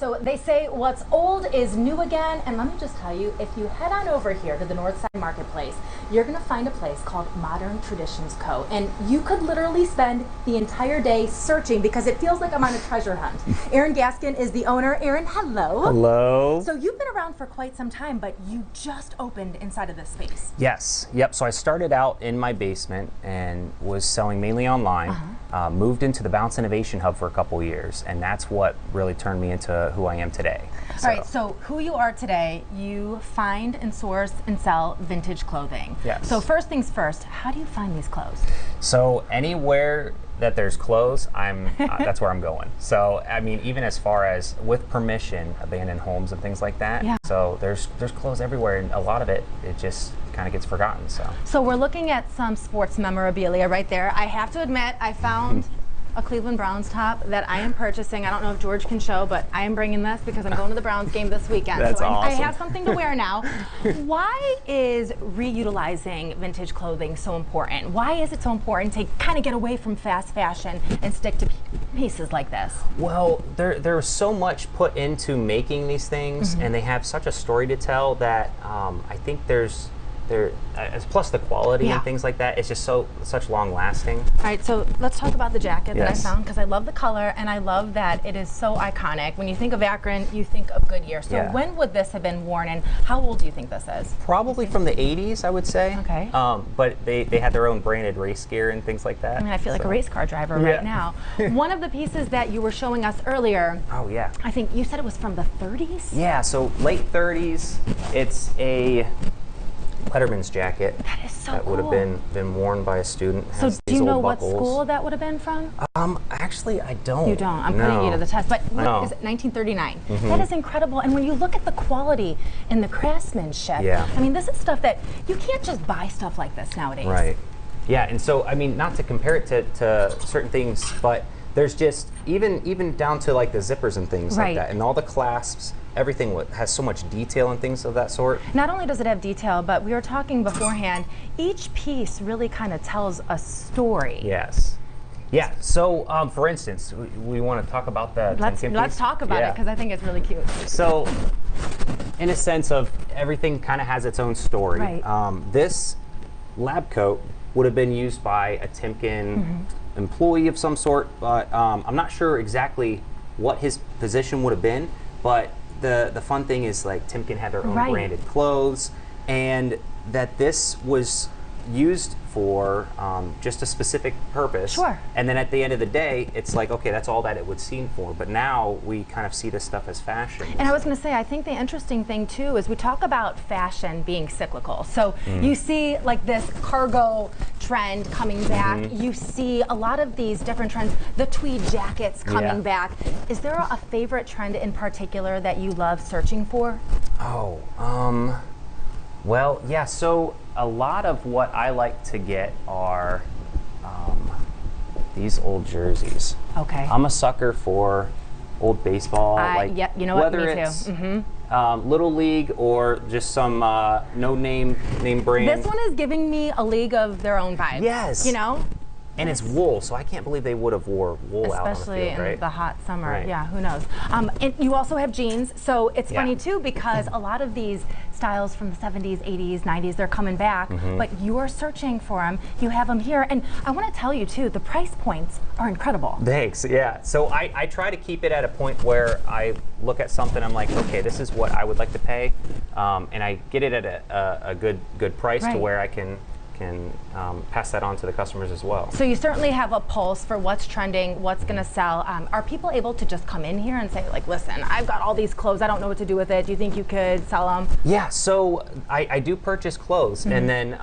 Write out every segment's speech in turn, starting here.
So they say what's old is new again, and let me just tell you, if you head on over here to the Northside Marketplace, you're going to find a place called Modern Traditions Co. And you could literally spend the entire day searching because it feels like I'm on a treasure hunt. Aaron Gaskin is the owner. Aaron, hello. Hello. So you've been around for quite some time, but you just opened inside of this space. Yes. Yep. So I started out in my basement and was selling mainly online. Moved into the Bounce Innovation Hub for a couple years, and that's what really turned me into who I am today. All right, so who you are today, you find and source and sell vintage clothing. Yes. So first things first, how do you find these clothes? So anywhere that there's clothes, that's where I'm going. So I mean, even as far as with permission, abandoned homes and things like that. Yeah. So there's clothes everywhere, and a lot of it just kind of gets forgotten. So we're looking at some sports memorabilia right there. I have to admit, I found a Cleveland Browns top that I am purchasing. I don't know if George can show, but I am bringing this because I'm going to the Browns game this weekend. That's so awesome. I have something to wear now. Why is reutilizing vintage clothing so important? Why is it so important to kind of get away from fast fashion and stick to pieces like this? Well, there's so much put into making these things, and they have such a story to tell that I think plus the quality and things like that, it's just such long lasting. All right, so let's talk about the jacket that I Yes. found, because I love the color and I love that it is so iconic. When you think of Akron, you think of Goodyear. So Yeah. when would this have been worn, and how old do you think this is? Probably from the 80s, I would say. Okay. But they had their own branded race gear and things like that. I mean, I feel like a race car driver right now. One of the pieces that you were showing us earlier, Oh yeah. I think you said it was from the 30s? Yeah, so late 30s, it's a Letterman's jacket. That is so that cool. would have been worn by a student. So Has do you these know old what buckles. school that would have been from? Actually, I don't. You don't. I'm putting you to the test. But what No. is it? 1939. That is incredible. And when you look at the quality and the craftsmanship, I mean, this is stuff that you can't just buy stuff like this nowadays. Right. Yeah, and so I mean, not to compare it to certain things, but there's just even down to like the zippers and things like that, and all the clasps. Everything has so much detail and things of that sort. Not only does it have detail, but we were talking beforehand, each piece really kind of tells a story. Yes. Yeah, so for instance, we want to talk about the Let's talk about it, because I think it's really cute. So, in a sense of everything kind of has its own story. Right. This lab coat would have been used by a Timken employee of some sort, but I'm not sure exactly what his position would have been, but the fun thing is, like, Timken had their own branded clothes, and that this was used for just a specific purpose. Sure. And then at the end of the day, it's like, okay, that's all that it would seem for. But now we kind of see this stuff as fashion. And I was going to say, I think the interesting thing too is we talk about fashion being cyclical. So you see like this cargo trend coming back. You see a lot of these different trends, the tweed jackets coming back. Is there a favorite trend in particular that you love searching for? Oh, well, yeah, so a lot of what I like to get are these old jerseys. Okay. I'm a sucker for old baseball. Yeah, you know what, whether me too. it's Little League or just some no name brand. This one is giving me a league of their own vibe. Yes. You know? And it's wool, so I can't believe they would have wore wool out on the Especially field, right? in the hot summer. Right. Yeah, who knows? And you also have jeans, so it's funny too, because a lot of these styles from the 70s, 80s, 90s, they're coming back, but you're searching for them. You have them here, and I want to tell you too, the price points are incredible. Thanks, yeah. So I try to keep it at a point where I look at something, I'm like, okay, this is what I would like to pay, and I get it at a good price to where I can pass that on to the customers as well. So you certainly have a pulse for what's trending, what's going to sell. Are people able to just come in here and say, like, listen, I've got all these clothes, I don't know what to do with it. Do you think you could sell them? Yeah, so I do purchase clothes, and then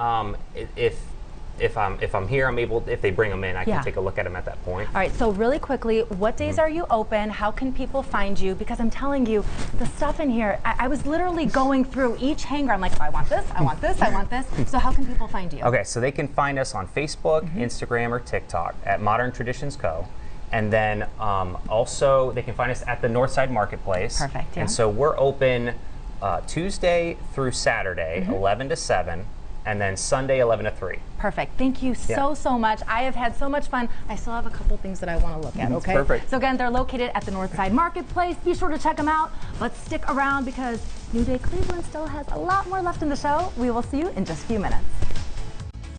if I'm here, I'm able, if they bring them in, I can take a look at them at that point. All right, so really quickly, what days are you open? How can people find you? Because I'm telling you, the stuff in here, I was literally going through each hanger. I'm like, oh, I want this, I want this, I want this. So how can people find you? Okay, so they can find us on Facebook, Instagram, or TikTok at Modern Traditions Co. And then also they can find us at the Northside Marketplace. Perfect, yeah. And so we're open Tuesday through Saturday, 11 to 7. and then Sunday 11 to 3. Perfect. Thank you so much. I have had so much fun. I still have a couple things that I want to look at, okay? Perfect. So again, they're located at the Northside Marketplace. Be sure to check them out, but stick around because New Day Cleveland still has a lot more left in the show. We will see you in just a few minutes.